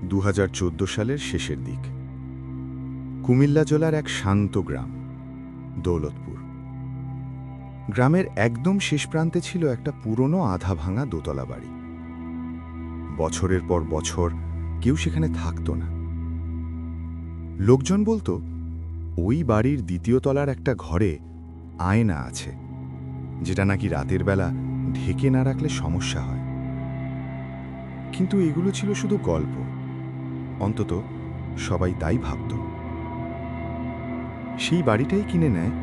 2014 সালের শেষের দিক। কুমিল্লা জেলার এক শান্ত গ্রাম, দৌলতপুর। গ্রামের একদম শেষ প্রান্তে ছিল একটা পুরনো আধা ভাঙা দোতলা বাড়ি। বছরের পর বছর কেউ সেখানে থাকত না। লোকজন বলতো ওই বাড়ির দ্বিতীয় তলার একটা ঘরে আয়না আছে, যেটা নাকি রাতের বেলা ঢেকে না রাখলে সমস্যা হয়। কিন্তু এগুলো ছিল শুধু গল্প, অন্তত সবাই তাই ভাবত। সেই বাড়িটাই কিনে নেয়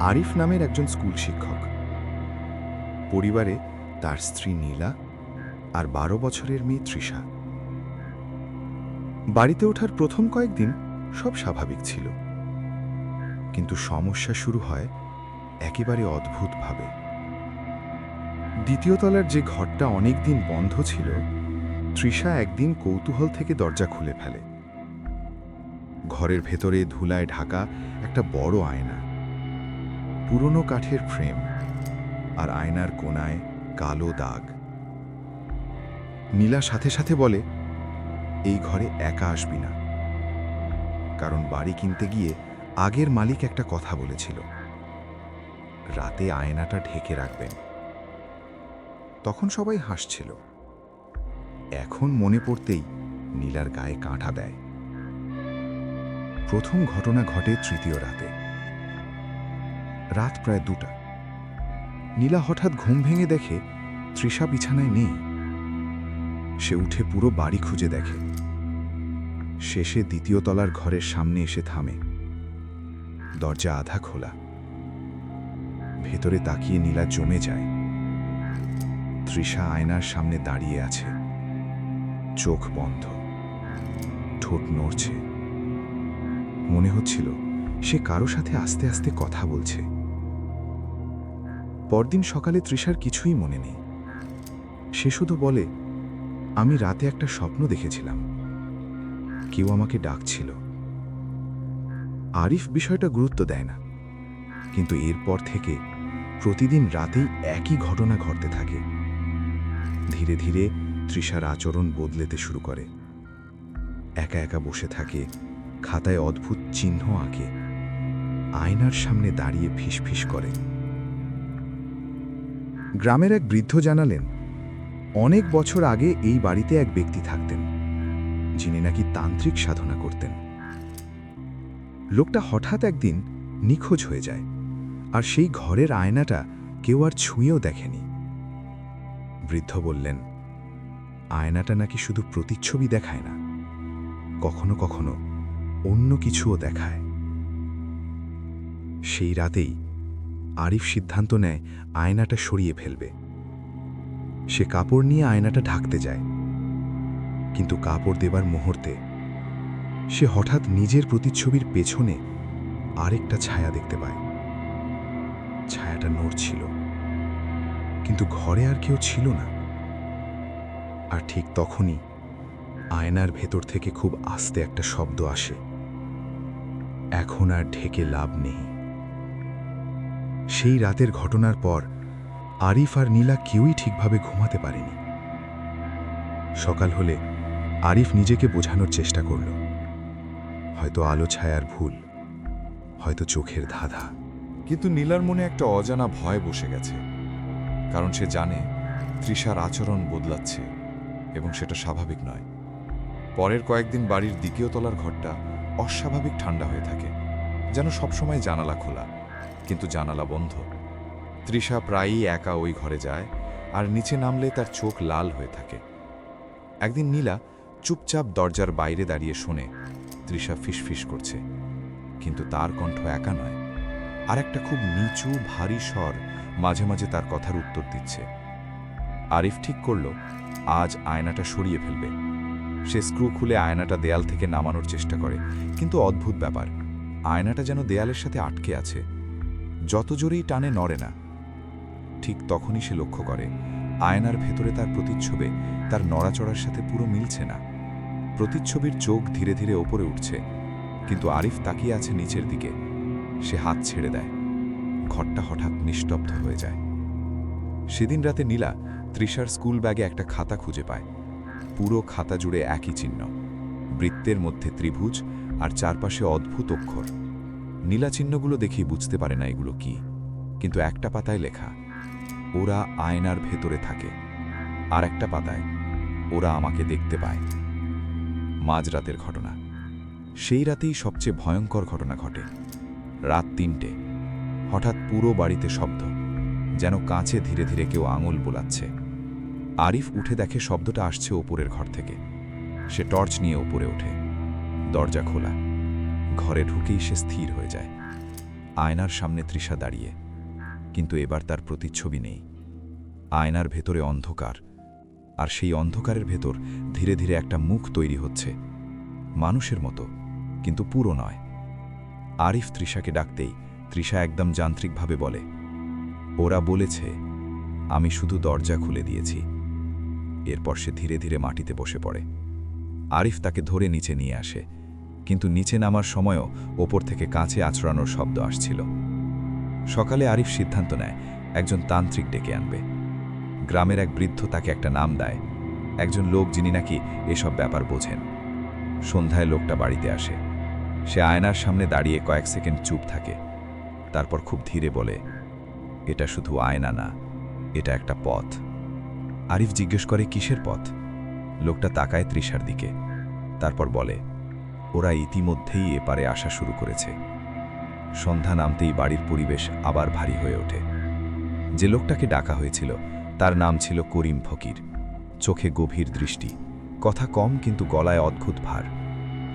আরিফ নামের একজন স্কুল শিক্ষক। পরিবারে তার স্ত্রী নীলা আর 12 বছরের মেয়ে তৃষা। বাড়িতে ওঠার প্রথম কয়েকদিন সব স্বাভাবিক ছিল, কিন্তু সমস্যা শুরু হয় একেবারে অদ্ভুতভাবে। দ্বিতীয় তলার যে ঘরটা অনেকদিন বন্ধ ছিল, তৃষা একদিন কৌতূহল থেকে দরজা খুলে ফেলে। ঘরের ভেতরে ধুলায় ঢাকা একটা বড় আয়না, পুরনো কাঠের ফ্রেম, আর আয়নার কোণায় কালো দাগ। নীলা সাথে সাথে বলে, এই ঘরে একা আসবি না, কারণ বাড়ি কিনতে গিয়ে আগের মালিক একটা কথা বলেছিল, রাতে আয়নাটা ঢেকে রাখবেন। তখন সবাই হাসছিল। এখন মনে পড়তেই নীলার গায়ে কাঁটা দেয়। প্রথম ঘটনা ঘটে তৃতীয় রাতে। রাত প্রায় 2টা। নীলা হঠাৎ ঘুম ভেঙে দেখে তৃষা বিছানায় নেই। সে উঠে পুরো বাড়ি খুঁজে দেখে। শেষে দ্বিতীয় তলার ঘরের সামনে এসে থামে। দরজা আধা খোলা। ভেতরে তাকিয়ে নীলা জমে যায়। তৃষা আয়নার সামনে দাঁড়িয়ে আছে, চোখ বন্ধ, ঠোঁট নড়ছে। মনে হচ্ছিল সে কারো সাথে আস্তে আস্তে কথা বলছে। পরদিন সকালে তৃষার কিছুই মনে নেই। সে শুধু বলে, আমি রাতে একটা স্বপ্ন দেখেছিলাম, কেউ আমাকে ডাকছিল। আরিফ বিষয়টা গুরুত্ব দেয় না, কিন্তু এরপর থেকে প্রতিদিন রাতেই একই ঘটনা ঘটতে থাকে। ধীরে ধীরে তৃষার আচরণ বদলেতে শুরু করে। একা একা বসে থাকে, খাতায় অদ্ভুত চিহ্ন আঁকে, আয়নার সামনে দাঁড়িয়ে ফিসফিস করে। গ্রামের এক বৃদ্ধ জানালেন, অনেক বছর আগে এই বাড়িতে এক ব্যক্তি থাকতেন, যিনি নাকি তান্ত্রিক সাধনা করতেন। লোকটা হঠাৎ একদিন নিখোঁজ হয়ে যায়, আর সেই ঘরের আয়নাটা কেউ আর ছুঁয়েও দেখেনি। বৃদ্ধ বললেন, আয়নাটা নাকি শুধু প্রতিচ্ছবি দেখায় না, কখনো কখনো অন্য কিছুও দেখায়। সেই রাতেই আরিফ সিদ্ধান্ত নেয় আয়নাটা সরিয়ে ফেলবে। সে কাপড় নিয়ে আয়নাটা ঢাকতে যায়, কিন্তু কাপড় দেবার মুহূর্তে সে হঠাৎ নিজের প্রতিচ্ছবির পেছনে আরেকটা ছায়া দেখতে পায়। ছায়াটা নড়ছিল, কিন্তু ঘরে আর কেউ ছিল না। আর ঠিক তখনই আয়নার ভেতর থেকে খুব আস্তে একটা শব্দ আসে, এখন আর ঢেকে লাভ নেই। সেই রাতের ঘটনার পর আরিফ আর নীলা কেউই ঠিকভাবে ঘুমাতে পারেনি। সকাল হলে আরিফ নিজেকে বোঝানোর চেষ্টা করল, হয়তো আলো ছায়ার ভুল, হয়তো চোখের ধাঁধা। কিন্তু নীলার মনে একটা অজানা ভয় বসে গেছে, কারণ সে জানে তৃষার আচরণ বদলাচ্ছে এবং সেটা স্বাভাবিক নয়। পরের কয়েকদিন বাড়ির দ্বিতীয় তলার ঘরটা অস্বাভাবিক ঠান্ডা হয়ে থাকে, যেন সবসময় জানালা খোলা, কিন্তু জানালা বন্ধ। তৃষা প্রায়ই একা ওই ঘরে যায়, আর নিচে নামলে তার চোখ লাল হয়ে থাকে। একদিন নীলা চুপচাপ দরজার বাইরে দাঁড়িয়ে শোনে তৃষা ফিসফিস করছে, কিন্তু তার কণ্ঠ একা নয়, আর একটা খুব নিচু ভারী স্বর মাঝে মাঝে তার কথার উত্তর দিচ্ছে। আরিফ ঠিক করল আজ আয়নাটা সরিয়ে ফেলবে। সে স্ক্রু খুলে আয়নাটা দেয়াল থেকে নামানোর চেষ্টা করে, কিন্তু অদ্ভুত ব্যাপার, আয়নাটা যেন দেয়ালের সাথে আটকে আছে, যত জোরেই টানে নড়ে না। ঠিক তখনই সে লক্ষ্য করে আয়নার ভেতরে তার প্রতিচ্ছবি তার নড়াচড়ার সাথে পুরো মিলছে না। প্রতিচ্ছবির চোখ ধীরে ধীরে ওপরে উঠছে, কিন্তু আরিফ তাকিয়ে আছে নিচের দিকে। সে হাত ছেড়ে দেয়। ঘরটা হঠাৎ নিস্তব্ধ হয়ে যায়। সেদিন রাতে নীলা তৃষার স্কুল ব্যাগে একটা খাতা খুঁজে পায়। পুরো খাতা জুড়ে একই চিহ্ন, বৃত্তের মধ্যে ত্রিভুজ আর চারপাশে অদ্ভুত অক্ষর। নীলা চিহ্নগুলো দেখেই বুঝতে পারে না এগুলো কি, কিন্তু একটা পাতায় লেখা, ওরা আয়নার ভেতরে থাকে। আর একটা পাতায়, ওরা আমাকে দেখতে পায়। মাঝরাতের ঘটনা। সেই রাতেই সবচেয়ে ভয়ঙ্কর ঘটনা ঘটে। রাত ৩টে। হঠাৎ পুরো বাড়িতে শব্দ, যেন কাঁচে ধীরে ধীরে কেউ আঙুল বোলাচ্ছে। আরিফ উঠে দেখে শব্দটা আসছে ওপরের ঘর থেকে। সে টর্চ নিয়ে ওপরে ওঠে। দরজা খোলা। ঘরে ঢুকেই সে স্থির হয়ে যায়। আয়নার সামনে তৃষা দাঁড়িয়ে, কিন্তু এবার তার প্রতিচ্ছবি নেই। আয়নার ভেতরে অন্ধকার, আর সেই অন্ধকারের ভেতর ধীরে ধীরে একটা মুখ তৈরি হচ্ছে, মানুষের মতো, কিন্তু পুরো নয়। আরিফ তৃষাকে ডাকতেই তৃষা একদম যান্ত্রিকভাবে বলে, ওরা বলেছে আমি শুধু দরজা খুলে দিয়েছি। এরপর সে ধীরে ধীরে মাটিতে বসে পড়ে। আরিফ তাকে ধরে নিচে নিয়ে আসে, কিন্তু নিচে নামার সময়ও ওপর থেকে কাঁচে আছড়ানোর শব্দ আসছিল। সকালে আরিফ সিদ্ধান্ত নেয় একজন তান্ত্রিক ডেকে আনবে। গ্রামের এক বৃদ্ধ তাকে একটা নাম দেয়, একজন লোক যিনি নাকি এসব ব্যাপার বোঝেন। সন্ধ্যায় লোকটা বাড়িতে আসে। সে আয়নার সামনে দাঁড়িয়ে কয়েক সেকেন্ড চুপ থাকে, তারপর খুব ধীরে বলে, এটা শুধু আয়না না, এটা একটা পথ। আরিফ জিজ্ঞেস করে, কিসের পথ? লোকটা তাকায় তৃষার দিকে, তারপর বলে, ওরা ইতিমধ্যেই এপারে আসা শুরু করেছে। সন্ধ্যা নামতেই বাড়ির পরিবেশ আবার ভারী হয়ে ওঠে। যে লোকটাকে ডাকা হয়েছিল তার নাম ছিল করিম ফকির। চোখে গভীর দৃষ্টি, কথা কম কিন্তু গলায় অদ্ভুত ভার।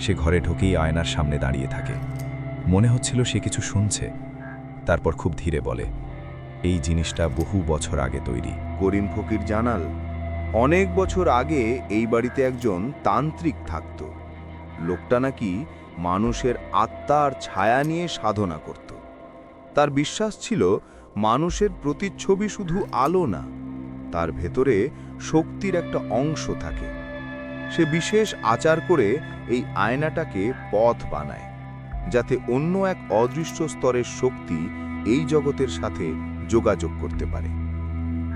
সে ঘরে ঢুকেই আয়নার সামনে দাঁড়িয়ে থাকে। মনে হচ্ছিল সে কিছু শুনছে। তারপর খুব ধীরে বলে, এই জিনিসটা বহু বছর আগে তৈরি। করিম ফকির জানাল, অনেক বছর আগে এই বাড়িতে একজন তান্ত্রিক থাকত। লোকটা নাকি মানুষের আত্মার ছায়া নিয়ে সাধনা করত। তার বিশ্বাস ছিল মানুষের প্রতিচ্ছবি শুধু আলো না, তার ভেতরে শক্তির একটা অংশ থাকে। সে বিশেষ আচার করে এই আয়নাটাকে পথ বানায়, যাতে অন্য এক অদৃশ্য স্তরের শক্তি এই জগতের সাথে যোগাযোগ করতে পারে।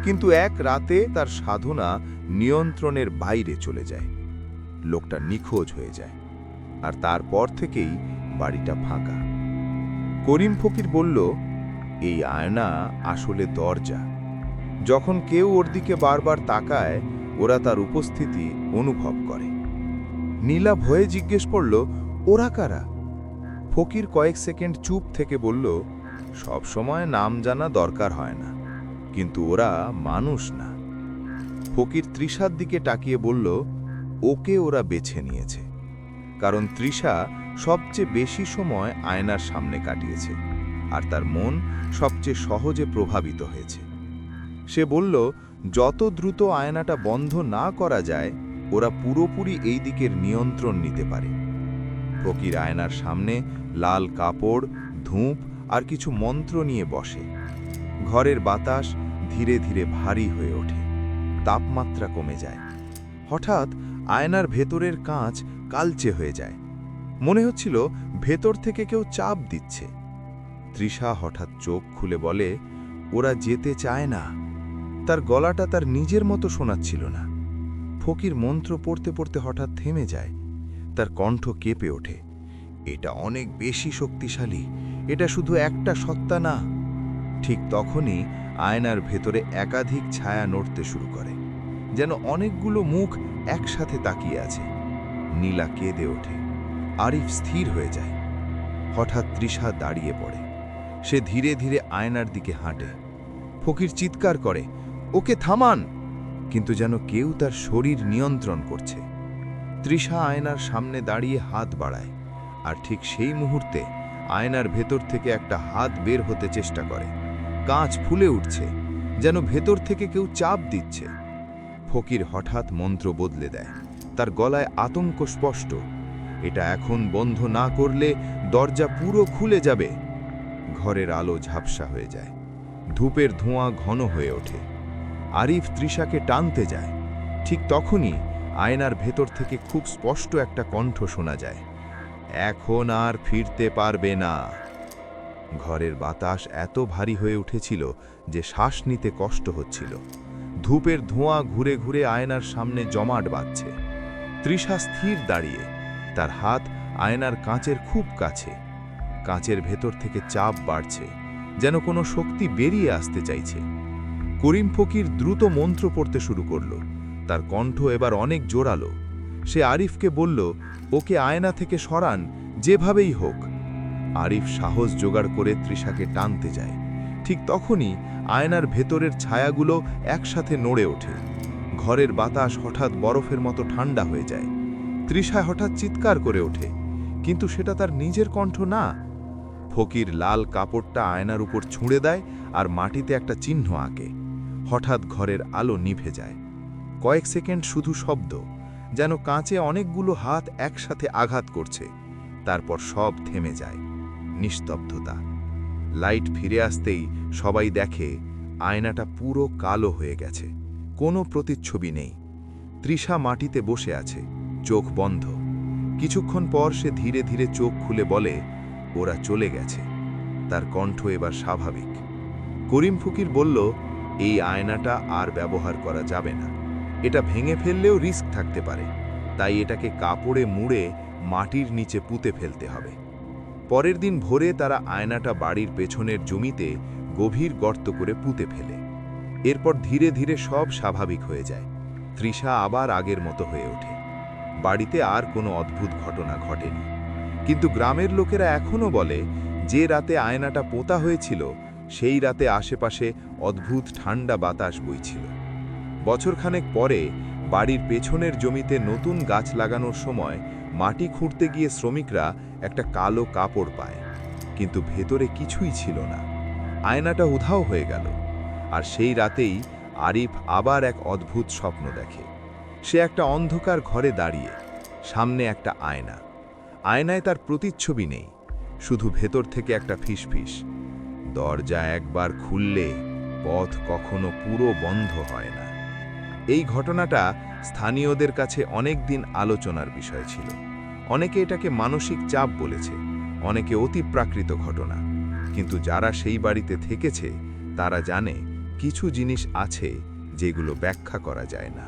কিন্তু এক রাতে তার সাধনা নিয়ন্ত্রণের বাইরে চলে যায়। লোকটা নিখোঁজ হয়ে যায়, আর তারপর থেকেই বাড়িটা ফাঁকা। করিম ফকির বলল, এই আয়না আসলে দরজা। যখন কেউ ওর দিকে বারবার তাকায়, ওরা তার উপস্থিতি অনুভব করে। নীলা ভয়ে জিজ্ঞেস করল, ওরা কারা? ফকির কয়েক সেকেন্ড চুপ থেকে বলল, সব সময় নাম জানা দরকার হয় না, কিন্তু ওরা মানুষ না। ফকির তৃষার দিকে তাকিয়ে বলল, ওকে ওরা বেছে নিয়েছে, কারণ তৃষা সবচেয়ে বেশি সময় আয়নার সামনে কাটিয়েছে, আর তার মন সবচেয়ে সহজে প্রভাবিত হয়েছে। সে বলল, যত দ্রুত আয়নাটা বন্ধ না করা যায়, ওরা পুরোপুরি এই দিকের নিয়ন্ত্রণ নিতে পারে। ফকির আয়নার সামনে লাল কাপড়, ধূপ আর কিছু মন্ত্র নিয়ে বসে। ঘরের বাতাস ধীরে ধীরে ভারী হয়ে ওঠে, তাপমাত্রা কমে যায়। হঠাৎ আয়নার ভেতরের কাঁচ কালচে হয়ে যায়। মনে হচ্ছিল ভেতর থেকে কেউ চাপ দিচ্ছে। তৃষা হঠাৎ চোখ খুলে বলে, ওরা যেতে চায় না। তার গলাটা তার নিজের মতো শোনাচ্ছিল না। ফকির মন্ত্র পড়তে পড়তে হঠাৎ থেমে যায়। তার কণ্ঠ কেঁপে ওঠে, এটা অনেক বেশি শক্তিশালী, এটা শুধু একটা সত্তা না। ঠিক তখনই আয়নার ভেতরে একাধিক ছায়া নড়তে শুরু করে, যেন অনেকগুলো মুখ একসাথে তাকিয়ে আছে। নীলা কেঁদে ওঠে। আরিফ স্থির হয়ে যায়। হঠাৎ তৃষা দাঁড়িয়ে পড়ে। সে ধীরে ধীরে আয়নার দিকে হাঁটে। ফকির চিৎকার করে, ওকে থামান! কিন্তু যেন কেউ তার শরীর নিয়ন্ত্রণ করছে। তৃষা আয়নার সামনে দাঁড়িয়ে হাত বাড়ায়, আর ঠিক সেই মুহূর্তে আয়নার ভেতর থেকে একটা হাত বের হতে চেষ্টা করে। কাঁচ ফুলে উঠছে, যেন ভেতর থেকে কেউ চাপ দিচ্ছে। ফকির হঠাৎ মন্ত্র বদলে দেয়। তার গলায় আতঙ্ক স্পষ্ট, এটা এখন বন্ধ না করলে দরজা পুরো খুলে যাবে। ঘরের আলো ঝাপসা হয়ে যায়, ধূপের ধোঁয়া ঘন হয়ে ওঠে। আরিফ তৃষাকে টানতে যায়। ঠিক তখনই আয়নার ভেতর থেকে খুব স্পষ্ট একটা কণ্ঠ শোনা যায়, এখন আর ফিরতে পারবে না। ঘরের বাতাস এত ভারী হয়ে উঠেছিল যে শ্বাস নিতে কষ্ট হচ্ছিল। ধূপের ধোঁয়া ঘুরে ঘুরে আয়নার সামনে জমাট বাঁধছে। তৃষা স্থির দাঁড়িয়ে, তার হাত আয়নার কাঁচের খুব কাছে। কাঁচের ভেতর থেকে চাপ বাড়ছে, যেন কোনো শক্তি বেরিয়ে আসতে চাইছে। করিম ফকির দ্রুত মন্ত্র পড়তে শুরু করল। তার কণ্ঠ এবার অনেক জোরালো। সে আরিফকে বলল, ওকে আয়না থেকে সরান, যেভাবেই হোক। আরিফ সাহস জোগাড় করে তৃষাকে টানতে যায়। ঠিক তখনই আয়নার ভেতরের ছায়াগুলো একসাথে নড়ে ওঠে। ঘরের বাতাস হঠাৎ বরফের মতো ঠান্ডা হয়ে যায়। তৃষা হঠাৎ চিৎকার করে ওঠে, কিন্তু সেটা তার নিজের কণ্ঠ না। ফকির লাল কাপড়টা আয়নার উপর ছুঁড়ে দেয় আর মাটিতে একটা চিহ্ন আঁকে। হঠাৎ ঘরের আলো নিভে যায়। কয়েক সেকেন্ড শুধু শব্দ, যেন কাঁচে অনেকগুলো হাত একসাথে আঘাত করছে। তারপর সব থেমে যায়। নিস্তব্ধতা। লাইট ফিরে আসতেই সবাই দেখে আয়নাটা পুরো কালো হয়ে গেছে। কোনো প্রতিচ্ছবি নেই। তৃষা মাটিতে বসে আছে, চোখ বন্ধ। কিছুক্ষণ পর সে ধীরে ধীরে চোখ খুলে বলে, ওরা চলে গেছে। তার কণ্ঠ এবার স্বাভাবিক। করিম ফকির বলল, এই আয়নাটা আর ব্যবহার করা যাবে না। এটা ভেঙে ফেললেও রিস্ক থাকতে পারে, তাই এটাকে কাপড়ে মুড়ে মাটির নিচে পুঁতে ফেলতে হবে। পরের দিন ভোরে তারা আয়নাটা বাড়ির পেছনের জমিতে গভীর গর্ত করে পুঁতে ফেলে। এরপর ধীরে ধীরে সব স্বাভাবিক হয়ে যায়। তৃষা আবার আগের মতো হয়ে ওঠে। বাড়িতে আর কোনো অদ্ভুত ঘটনা ঘটেনি। কিন্তু গ্রামের লোকেরা এখনও বলে, যে রাতে আয়নাটা পোঁতা হয়েছিল সেই রাতে আশেপাশে অদ্ভুত ঠান্ডা বাতাস বইছিল। বছরখানেক পরে বাড়ির পেছনের জমিতে নতুন গাছ লাগানোর সময় মাটি খুঁড়তে গিয়ে শ্রমিকরা একটা কালো কাপড় পায়, কিন্তু ভেতরে কিছুই ছিল না। আয়নাটা উধাও হয়ে গেল। আর সেই রাতেই আরিফ আবার এক অদ্ভুত স্বপ্ন দেখে। সে একটা অন্ধকার ঘরে দাঁড়িয়ে, সামনে একটা আয়না। আয়নায় তার প্রতিচ্ছবি নেই, শুধু ভেতর থেকে একটা ফিসফিস, দরজা একবার খুললে পথ কখনো পুরো বন্ধ হয় না। এই ঘটনাটা স্থানীয়দের কাছে অনেক দিন আলোচনার বিষয় ছিল। অনেকে এটাকে মানসিক চাপ বলেছে, অনেকে অতিপ্রাকৃত ঘটনা। কিন্তু যারা সেই বাড়িতে থেকেছে তারা জানে, কিছু জিনিস আছে যেগুলো ব্যাখ্যা করা যায় না।